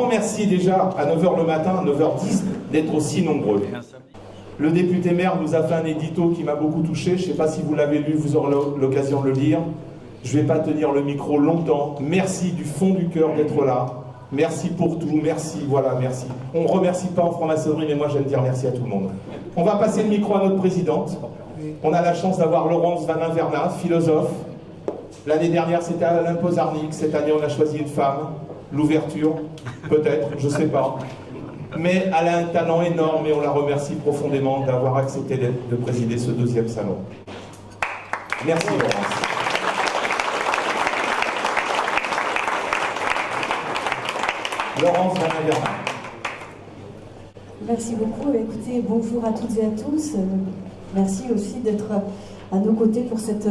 remercie déjà à 9 h le matin, à 9 h 10, d'être aussi nombreux. Le député maire nous a fait un édito qui m'a beaucoup touché. Je ne sais pas si vous l'avez lu, vous aurez l'occasion de le lire. Je ne vais pas tenir le micro longtemps. Merci du fond du cœur d'être là. Merci pour tout, merci, voilà, merci. On ne remercie pas en franc-maçonnerie, mais moi j'aime dire merci à tout le monde. On va passer le micro à notre présidente. On a la chance d'avoir Laurence Van Invernat, philosophe. L'année dernière c'était Alain Pozarnik, cette année on a choisi une femme. L'ouverture, peut-être, je ne sais pas. Mais elle a un talent énorme et on la remercie profondément d'avoir accepté de présider ce 2e salon. Merci Laurence. Laurence Van Invernat. Merci beaucoup. Écoutez, bonjour à toutes et à tous. Merci aussi d'être à nos côtés pour cette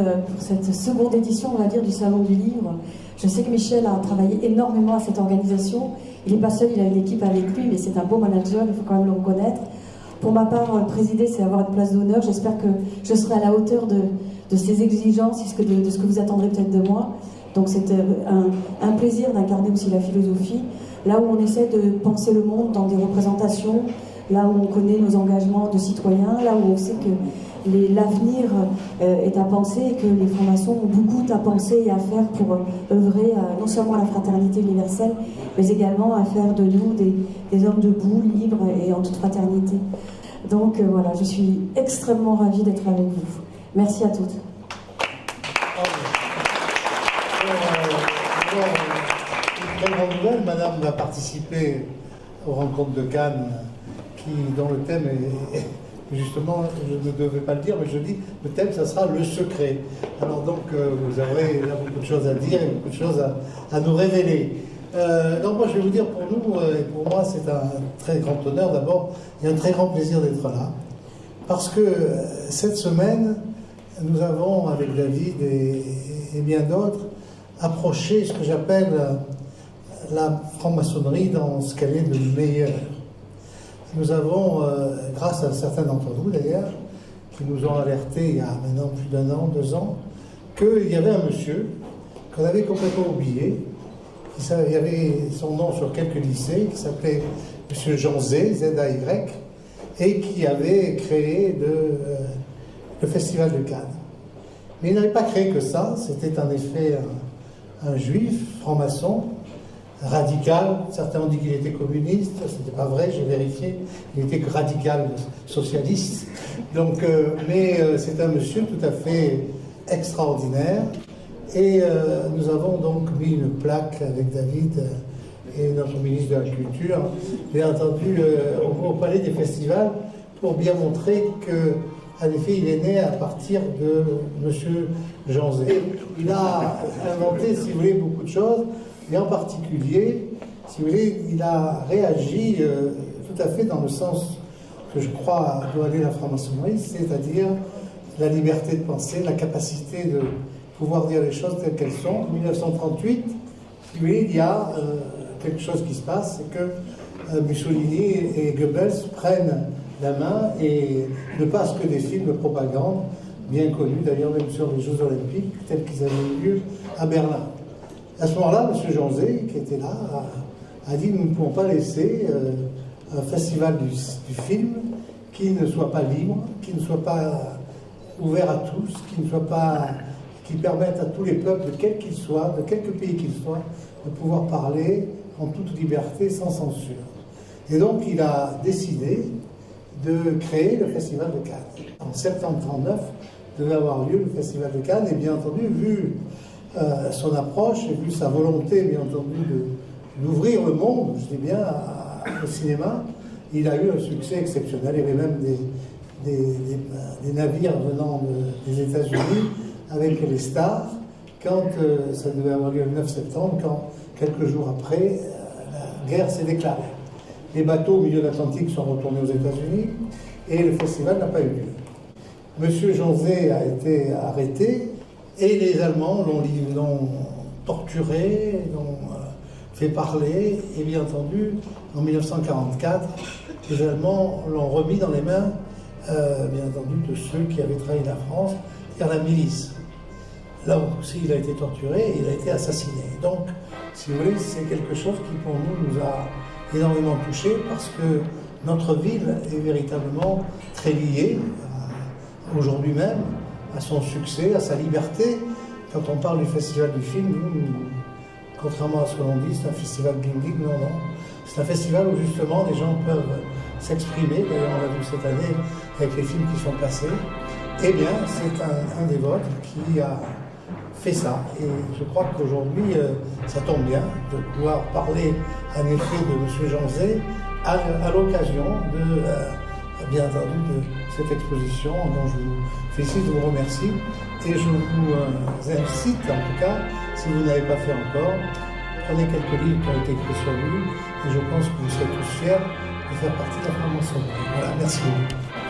seconde édition, on va dire, du Salon du Livre. Je sais que Michel a travaillé énormément à cette organisation. Il n'est pas seul, il a une équipe avec lui, mais c'est un beau manager, il faut quand même le reconnaître. Pour ma part, présider, c'est avoir une place d'honneur. J'espère que je serai à la hauteur de ces exigences et de ce que vous attendrez peut-être de moi. Donc c'est un plaisir d'incarner aussi la philosophie. Là où on essaie de penser le monde dans des représentations, là où on connaît nos engagements de citoyens, là où on sait que l'avenir est à penser et que les francs-maçons ont beaucoup à penser et à faire pour œuvrer non seulement à la fraternité universelle, mais également à faire de nous des hommes debout, libres et en toute fraternité. Donc voilà, je suis extrêmement ravie d'être avec vous. Merci à toutes. Une très grande nouvelle, Madame va participer aux rencontres de Cannes, dont le thème est... Justement, je ne devais pas le dire, mais je dis, le thème, ça sera le secret. Alors donc, vous aurez là beaucoup de choses à dire et beaucoup de choses à nous révéler. Donc moi, je vais vous dire, pour nous, et pour moi, c'est un très grand honneur. D'abord, il y a un très grand plaisir d'être là. Parce que cette semaine, nous avons, avec David et bien d'autres, approché ce que j'appelle la franc-maçonnerie dans ce qu'elle est de meilleur. Nous avons, grâce à certains d'entre vous d'ailleurs, qui nous ont alertés il y a maintenant plus d'1 an, 2 ans, qu'il y avait un monsieur qu'on avait complètement oublié. Il y avait son nom sur quelques lycées, qui s'appelait M. Jean Z, Z-A-Y, et qui avait créé le Festival de Cannes. Mais il n'avait pas créé que ça, c'était en effet un juif, franc-maçon, radical. Certains ont dit qu'il était communiste, c'était pas vrai, j'ai vérifié, il était radical socialiste. Donc, mais c'est un monsieur tout à fait extraordinaire. Et nous avons donc mis une plaque avec David et notre ministre de la Culture, bien entendu, au Palais des Festivals, pour bien montrer que, en effet, il est né à partir de monsieur Jean Zé. Il a inventé, si vous voulez, beaucoup de choses. Et en particulier, si vous voulez, il a réagi tout à fait dans le sens que je crois doit aller la franc-maçonnerie, c'est-à-dire la liberté de penser, la capacité de pouvoir dire les choses telles qu'elles sont. En 1938, si vous voulez, il y a quelque chose qui se passe, c'est que Mussolini et Goebbels prennent la main et ne passent que des films de propagande, bien connus d'ailleurs même sur les Jeux Olympiques, tels qu'ils avaient eu lieu à Berlin. À ce moment-là, M. Jean Zé, qui était là, a dit « Nous ne pouvons pas laisser un festival du film qui ne soit pas libre, qui ne soit pas ouvert à tous, qui permette à tous les peuples, quels qu'ils soient, de quelque pays qu'ils soient, de pouvoir parler en toute liberté, sans censure. » Et donc, il a décidé de créer le Festival de Cannes. En septembre 1939, devait avoir lieu le Festival de Cannes, et bien entendu, vu son approche et vu sa volonté, bien entendu, d'ouvrir le monde, je dis bien, au cinéma, il a eu un succès exceptionnel. Il y avait même des navires venant des États-Unis avec les stars, quand ça devait avoir lieu le 9 septembre, quand, quelques jours après, la guerre s'est déclarée. Les bateaux au milieu de l'Atlantique sont retournés aux États-Unis et le festival n'a pas eu lieu. Monsieur Jean Zé a été arrêté et les Allemands l'ont torturé, l'ont fait parler, et bien entendu, en 1944, les Allemands l'ont remis dans les mains, bien entendu, de ceux qui avaient trahi la France, c'est-à-dire la milice. Là aussi, il a été torturé et il a été assassiné. Donc, si vous voulez, c'est quelque chose qui, pour nous a énormément touché parce que notre ville est véritablement très liée, aujourd'hui même, à son succès, à sa liberté. Quand on parle du festival du film, nous, contrairement à ce que l'on dit, c'est un festival bling-bling, non. C'est un festival où justement les gens peuvent s'exprimer, d'ailleurs on l'a vu cette année avec les films qui sont passés. Eh bien, c'est un des vôtres qui a fait ça. Et je crois qu'aujourd'hui, ça tombe bien de pouvoir parler en effet de M. Jean Zay à l'occasion de, bien entendu, de cette exposition dont je vous félicite, je vous remercie. Et je vous incite, en tout cas, si vous n'avez pas fait encore, prenez quelques livres qui ont été écrits sur lui, et je pense que vous serez tous fiers de faire partie de la franc-maçonnerie. Voilà, merci beaucoup.